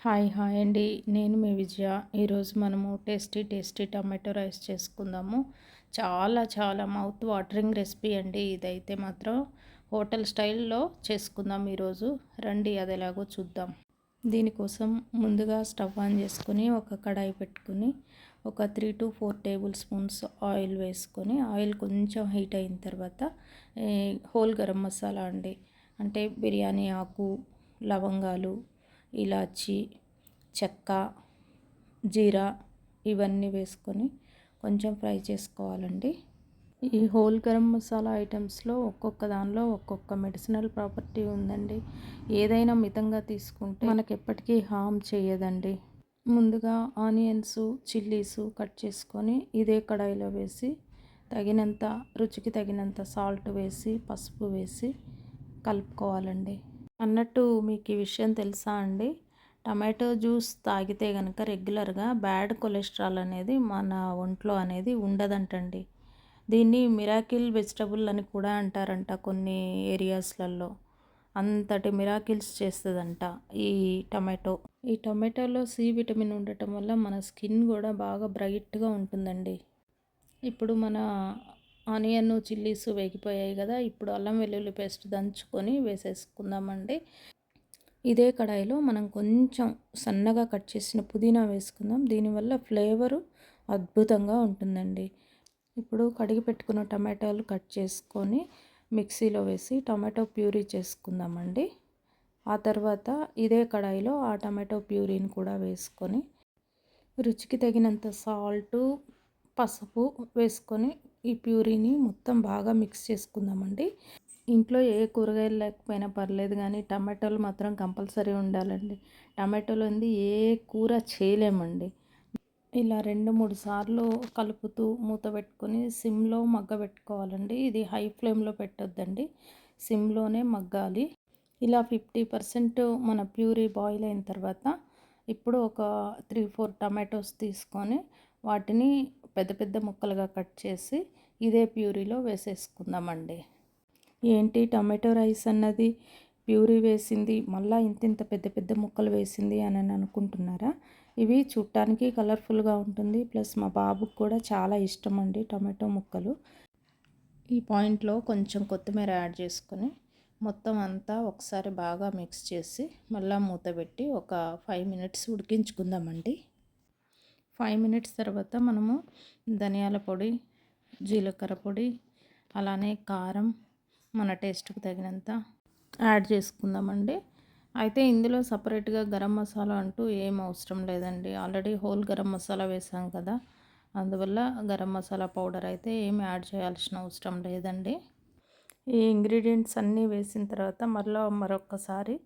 Hi అండి. నేను మీ విజయ. ఈరోజు మనము టేస్టీ టమాటో రైస్ చేసుకుందాము. చాలా మౌత్ వాటరింగ్ రెసిపీ అండి. ఇదైతే మాత్రం హోటల్ స్టైల్‌లో చేసుకుందాం ఈరోజు. రండి అది ఎలాగో చూద్దాం. దీనికోసం ముందుగా స్టవ్ ఆన్ చేసుకొని ఒక కడాయి పెట్టుకొని ఒక 3-4 టేబుల్ స్పూన్స్ ఆయిల్ వేసుకొని ఆయిల్ కొంచెం హీట్ అయిన తర్వాత హోల్ గరం మసాలా అండి, అంటే బిర్యానీ ఆకు, లవంగాలు, ఇలాచి, చెక్క, జీరా ఇవన్నీ వేసుకొని కొంచెం ఫ్రై చేసుకోవాలండి. ఈ హోల్ గరం మసాలా ఐటమ్స్లో ఒక్కొక్క దానిలో ఒక్కొక్క మెడిసినల్ ప్రాపర్టీ ఉందండి. ఏదైనా మితంగా తీసుకుంటే మనకి ఎప్పటికీ హామ్ చేయదండి. ముందుగా ఆనియన్స్, చిల్లీస్ కట్ చేసుకొని ఇదే కడాయిలో వేసి రుచికి తగినంత సాల్ట్ వేసి పసుపు వేసి కలుపుకోవాలండి. అన్నట్టు మీకు ఈ విషయం తెలుసా అండి? టమాటో జ్యూస్ తాగితే కనుక రెగ్యులర్గా బ్యాడ్ కొలెస్ట్రాల్ అనేది మన ఒంట్లో అనేది ఉండదంటండి. దీన్ని మిరాకిల్ వెజిటబుల్ అని కూడా అంటారంట కొన్ని ఏరియాస్లలో. అంతటి మిరాకిల్స్ చేస్తుందంట ఈ టమాటో. ఈ టమాటోలో సి విటమిన్ ఉండటం వల్ల మన స్కిన్ కూడా బాగా బ్రైట్గా ఉంటుందండి. ఇప్పుడు మన ఆనియన్, చిల్లీస్ వేగిపోయాయి కదా. ఇప్పుడు అల్లం వెల్లుల్లి పేస్ట్ దంచుకొని వేసేసుకుందామండి. ఇదే కడాయిలో మనం కొంచెం సన్నగా కట్ చేసిన పుదీనా వేసుకుందాం. దీనివల్ల ఫ్లేవరు అద్భుతంగా ఉంటుందండి. ఇప్పుడు కడిగి పెట్టుకున్న టమాటాలు కట్ చేసుకొని మిక్సీలో వేసి టమాటో ప్యూరీ చేసుకుందామండి. ఆ తర్వాత ఇదే కడాయిలో ఆ టమాటో ప్యూరీని కూడా వేసుకొని రుచికి తగినంత సాల్టు, పసుపు వేసుకొని ఈ ప్యూరీని మొత్తం బాగా మిక్స్ చేసుకుందామండి. ఇంట్లో ఏ కూరగాయలు లేకపోయినా పర్లేదు కానీ టమాటోలు మాత్రం కంపల్సరీ ఉండాలండి. టమాటోలు ఉంది ఏ కూర చేయలేమండి. ఇలా 2-3 సార్లు కలుపుతూ మూత పెట్టుకొని సిమ్లో మగ్గబెట్టుకోవాలండి. ఇది హై ఫ్లేమ్లో పెట్టొద్దండి, సిమ్లోనే మగ్గాలి. ఇలా 50% మన ప్యూరీ బాయిల్ అయిన తర్వాత ఇప్పుడు ఒక 3-4 టమాటోస్ తీసుకొని వాటిని పెద్ద ముక్కలుగా కట్ చేసి ఇదే ప్యూరీలో వేసేసుకుందామండి. ఏంటి టమాటో రైస్ అన్నది ప్యూరీ వేసింది, మళ్ళీ ఇంత పెద్ద ముక్కలు వేసింది అని అనుకుంటున్నారా? ఇవి చూడటానికి కలర్ఫుల్గా ఉంటుంది. ప్లస్ మా బాబుకు కూడా చాలా ఇష్టం అండి టమాటో ముక్కలు. ఈ పాయింట్లో కొంచెం కొత్తిమీర యాడ్ చేసుకొని మొత్తం అంతా ఒకసారి బాగా మిక్స్ చేసి మళ్ళీ మూత పెట్టి ఒక 5 మినిట్స్ ఉడికించుకుందామండి. 5 మినిట్స్ తర్వాత మనము ధనియాల పొడి, జీలకర్ర పొడి, అలానే కారం మన టేస్ట్కి తగినంత యాడ్ చేసుకుందామండి. అయితే ఇందులో సపరేట్గా గరం మసాలా అంటూ ఏం అవసరం లేదండి. ఆల్రెడీ హోల్ గరం మసాలా వేసాం కదా, అందువల్ల గరం మసాలా పౌడర్ అయితే ఏం యాడ్ చేయాల్సిన అవసరం లేదండి. ఈ ఇంగ్రీడియంట్స్ అన్నీ వేసిన తర్వాత మరొకసారి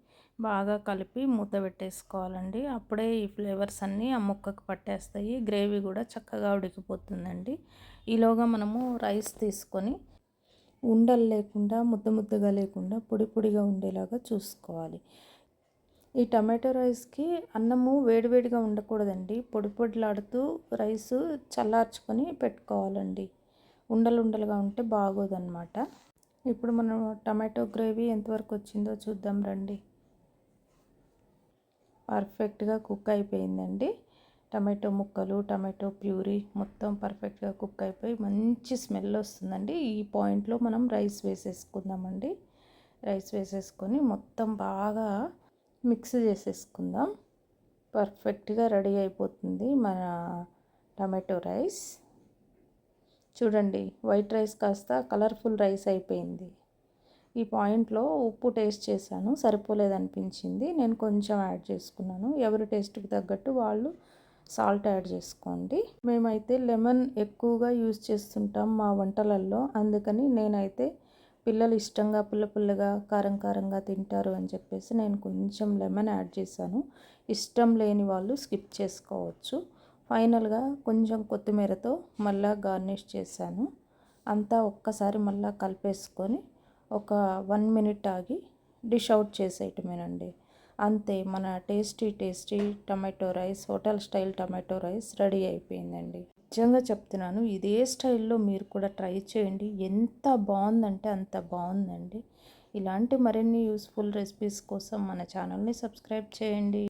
బాగా కలిపి మూత పెట్టేసుకోవాలండి. అప్పుడే ఈ ఫ్లేవర్స్ అన్నీ ఆ ముక్కకు పట్టేస్తాయి, గ్రేవీ కూడా చక్కగా ఉడికిపోతుందండి. ఈలోగా మనము రైస్ తీసుకొని ఉండలు లేకుండా ముద్దగా లేకుండా పొడిగా ఉండేలాగా చూసుకోవాలి. ఈ టమాటో రైస్కి అన్నము వేడిగా ఉండకూడదండి, పొడిలాడుతూ రైసు చల్లార్చుకొని పెట్టుకోవాలండి. ఉండలుగా ఉంటే బాగోదన్నమాట. ఇప్పుడు మనం టమాటో గ్రేవీ ఎంతవరకు వచ్చిందో చూద్దాం రండి. పర్ఫెక్ట్గా కుక్ అయిపోయిందండి. టమాటో ముక్కలు, టమాటో ప్యూరీ మొత్తం పర్ఫెక్ట్గా కుక్ అయిపోయి మంచి స్మెల్ వస్తుందండి. ఈ పాయింట్లో మనం రైస్ వేసేసుకుందామండి. రైస్ వేసేసుకొని మొత్తం బాగా మిక్స్ చేసేసుకుందాం. పర్ఫెక్ట్గా రెడీ అయిపోతుంది మన టమాటో రైస్. చూడండి, వైట్ రైస్ కాస్త కలర్ఫుల్ రైస్ అయిపోయింది. ఈ పాయింట్లో ఉప్పు టేస్ట్ చేశాను, సరిపోలేదనిపించింది. నేను కొంచెం యాడ్ చేసుకున్నాను. ఎవరి టేస్ట్కి తగ్గట్టు వాళ్ళు సాల్ట్ యాడ్ చేసుకోండి. మేమైతే లెమన్ ఎక్కువగా యూజ్ చేస్తుంటాం మా వంటలలో, అందుకని నేనైతే పిల్లలు ఇష్టంగా పుల్లగా కారంగా తింటారు అని చెప్పేసి నేను కొంచెం లెమన్ యాడ్ చేశాను. ఇష్టం లేని వాళ్ళు స్కిప్ చేసుకోవచ్చు. ఫైనల్గా కొంచెం కొత్తిమీరతో మళ్ళీ గార్నిష్ చేశాను. అంతా ఒక్కసారి మళ్ళీ కలిపేసుకొని ఒక 1 మినిట్ ఆగి డిష్ అవుట్ చేసేయటమేనండి. అంతే, మన tasty tomato rice, hotel style tomato rice ready అయిపోయిందండి. నిజంగా చెప్తున్నాను, ఇదే స్టైల్లో మీరు కూడా ట్రై చేయండి. ఎంత బాగుందంటే అంత బాగుందండి. ఇలాంటి మరిన్ని యూస్ఫుల్ రెసిపీస్ కోసం మన ఛానల్ని సబ్స్క్రైబ్ చేయండి.